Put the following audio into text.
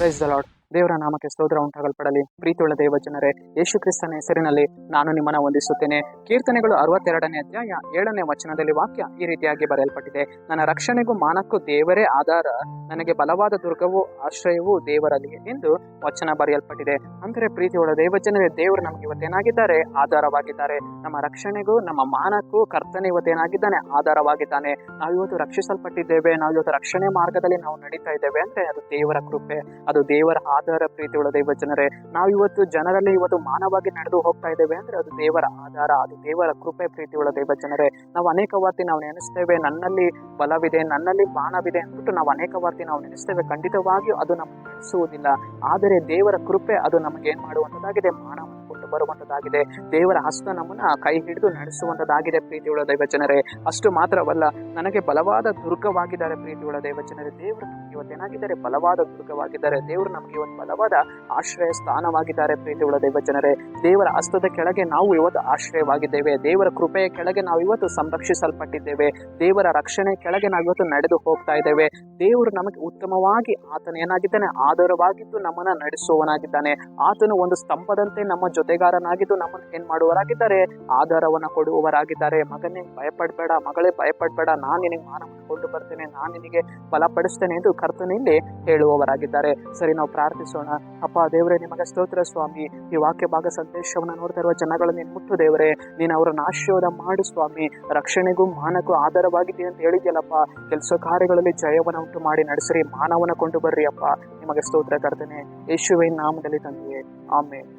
Praise the lord. ದೇವರ ನಾಮಕ್ಕೆ ಸ್ತೋತ್ರ ಉಂಟಾಗಲ್ಪಡಲಿ. ಪ್ರೀತಿಯುಳ್ಳ ದೇವ ಜನರೇ, ಯೇಸು ಕ್ರಿಸ್ತನ ಹೆಸರಿನಲ್ಲಿ ನಾನು ನಿಮ್ಮನ್ನು ವಂದಿಸುತ್ತೇನೆ. ಕೀರ್ತನೆಗಳು 62ನೇ ಅಧ್ಯಾಯ 7ನೇ ವಚನದಲ್ಲಿ ವಾಕ್ಯ ಈ ರೀತಿಯಾಗಿ ಬರೆಯಲ್ಪಟ್ಟಿದೆ: ನನ್ನ ರಕ್ಷಣೆಗೂ ಮಾನಕ್ಕೂ ದೇವರೇ ಆಧಾರ, ನನಗೆ ಬಲವಾದ ದುರ್ಗವೂ ಆಶ್ರಯವೂ ದೇವರಲ್ಲಿ ಎಂದು ವಚನ ಬರೆಯಲ್ಪಟ್ಟಿದೆ. ಅಂದರೆ ಪ್ರೀತಿಯುಳ್ಳ ದೇವ ಜನರೇ, ದೇವರು ನಮ್ಗೆ ಇವತ್ತೇನಾಗಿದ್ದಾರೆ? ಆಧಾರವಾಗಿದ್ದಾರೆ. ನಮ್ಮ ರಕ್ಷಣೆಗೂ ನಮ್ಮ ಮಾನಕ್ಕೂ ಕರ್ತನೆ ಇವತ್ತೇನಾಗಿದ್ದಾನೆ? ಆಧಾರವಾಗಿದ್ದಾನೆ. ನಾವು ಇವತ್ತು ರಕ್ಷಿಸಲ್ಪಟ್ಟಿದ್ದೇವೆ, ನಾವು ಇವತ್ತು ರಕ್ಷಣೆ ಮಾರ್ಗದಲ್ಲಿ ನಾವು ನಡೀತಾ ಇದ್ದೇವೆ ಅಂದ್ರೆ ಅದು ದೇವರ ಕೃಪೆ, ಅದು ದೇವರ ಆಧಾರ. ಪ್ರೀತಿಯುಳ್ಳ ದೇವ ಜನರೇ, ನಾವು ಇವತ್ತು ಜನರಲ್ಲಿ ಇವತ್ತು ಮಾನವಾಗಿ ನಡೆದು ಹೋಗ್ತಾ ಇದ್ದೇವೆ ಅಂದ್ರೆ ಅದು ದೇವರ ಆಧಾರ, ಅದು ದೇವರ ಕೃಪೆ. ಪ್ರೀತಿಯುಳ್ಳ ದೇವ ಜನರೇ, ನಾವು ಅನೇಕ ವಾರ್ತಿ ನಾವು ನೆನೆಸ್ತೇವೆ, ನನ್ನಲ್ಲಿ ಬಲವಿದೆ, ನನ್ನಲ್ಲಿ ಬಾಣವಿದೆ ಅಂದ್ಬಿಟ್ಟು ನಾವು ಅನೇಕ ವಾರ್ತಿ ನಾವು ನೆನೆಸ್ತೇವೆ. ಖಂಡಿತವಾಗಿಯೂ ಅದು ನಮಗೆ ನಡೆಸುವುದಿಲ್ಲ. ಆದರೆ ದೇವರ ಕೃಪೆ ಅದು ನಮಗೆ ಏನ್ ಮಾಡುವಂತದ್ದಾಗಿದೆ? ಮಾನವನ್ನು ಕೊಟ್ಟು ಬರುವಂತದ್ದಾಗಿದೆ. ದೇವರ ಹಸ್ತ ನಮ್ಮನ್ನ ಕೈ ಹಿಡಿದು ನಡೆಸುವಂತದ್ದಾಗಿದೆ. ಪ್ರೀತಿಯುಳ್ಳ ದೈವ ಜನರೇ, ಅಷ್ಟು ಮಾತ್ರವಲ್ಲ, ನನಗೆ ಬಲವಾದ ದುರ್ಗವಾಗಿದ್ದಾರೆ. ಪ್ರೀತಿಯುಳ್ಳ ದೈವ ಜನರೇ, ದೇವರು ನಮ್ಗೆ ಇವತ್ತೇನಾಗಿದ್ದಾರೆ? ಬಲವಾದ ದುರ್ಗವಾಗಿದ್ದಾರೆ. ದೇವರು ನಮ್ಗೆ ಇವತ್ತು ಬಲವಾದ ಆಶ್ರಯ ಸ್ಥಾನವಾಗಿದ್ದಾರೆ. ಪ್ರೀತಿಯುಳ್ಳ ದೈವ ಜನರೇ, ದೇವರ ಹಸ್ತದ ಕೆಳಗೆ ನಾವು ಇವತ್ತು ಆಶ್ರಯವಾಗಿದ್ದೇವೆ. ದೇವರ ಕೃಪೆಯ ಕೆಳಗೆ ನಾವು ಇವತ್ತು ಸಂರಕ್ಷಿಸಲ್ಪಟ್ಟಿದ್ದೇವೆ. ದೇವರ ರಕ್ಷಣೆ ಕೆಳಗೆ ನಾವು ಇವತ್ತು ನಡೆದು ಹೋಗ್ತಾ ಇದ್ದೇವೆ. ದೇವರು ನಮಗೆ ಉತ್ತಮವಾಗಿ ಆತನ ಏನಾಗಿದ್ದಾನೆ? ಆಧಾರವಾಗಿದ್ದು ನಮ್ಮನ್ನ ನಡೆಸುವವನಾಗಿದ್ದಾನೆ. ಆತನು ಒಂದು ಸ್ತಂಭದಂತೆ ನಮ್ಮ ಜೊತೆಗಾರನಾಗಿದ್ದು ನಮ್ಮನ್ನು ಏನ್ ಮಾಡುವವರಾಗಿದ್ದಾರೆ? ಆಧಾರವನ್ನ ಕೊಡುವವರಾಗಿದ್ದಾರೆ. ಮಗನೇ ಭಯಪಡಬೇಡ, ಮಗಳೇ ಭಯಪಡಬೇಡ, ನಾನು ನಿನಗೆ ಮಾನವನ್ನು ಕೊಂಡು ಬರ್ತೇನೆ, ನಾನು ನಿನಗೆ ಬಲಪಡಿಸ್ತೇನೆ ಎಂದು ಕರ್ತನಲ್ಲಿ ಹೇಳುವವರಾಗಿದ್ದಾರೆ. ಸರಿ, ನಾವು ಪ್ರಾರ್ಥಿಸೋಣ. ಅಪ್ಪ ದೇವರೇ, ನಿಮಗೆ ಸ್ತೋತ್ರ ಸ್ವಾಮಿ. ಈ ವಾಕ್ಯ ಭಾಗ ಸಂದೇಶವನ್ನು ನೋಡ್ತಾ ಇರುವ ಜನಗಳನ್ನು ನೀನು ಮುಟ್ಟು ದೇವರೇ, ನೀನು ಅವರನ್ನು ಆಶೀರ್ವಾದ ಮಾಡು ಸ್ವಾಮಿ. ರಕ್ಷಣೆಗೂ ಮಾನಕ್ಕೂ ಆಧಾರವಾಗಿದ್ದೀವಿ ಅಂತ ಹೇಳಿದ್ಯಲ್ಲಪ್ಪ. ಕೆಲಸ ಕಾರ್ಯಗಳಲ್ಲಿ ಜಯವನ್ನು ಉಂಟು ಮಾಡಿ ನಡೆಸಿರಿ, ಮಾನವನ್ನ ಕೊಂಡು ಬರ್ರಿ ಅಪ್ಪ. ನಿಮಗೆ ಸ್ತೋತ್ರ ಕರ್ತನೆ, ಯೇಸುವಿನ ನಾಮದಲ್ಲಿ ತಂದೆಯೇ, ಆಮೆನ್.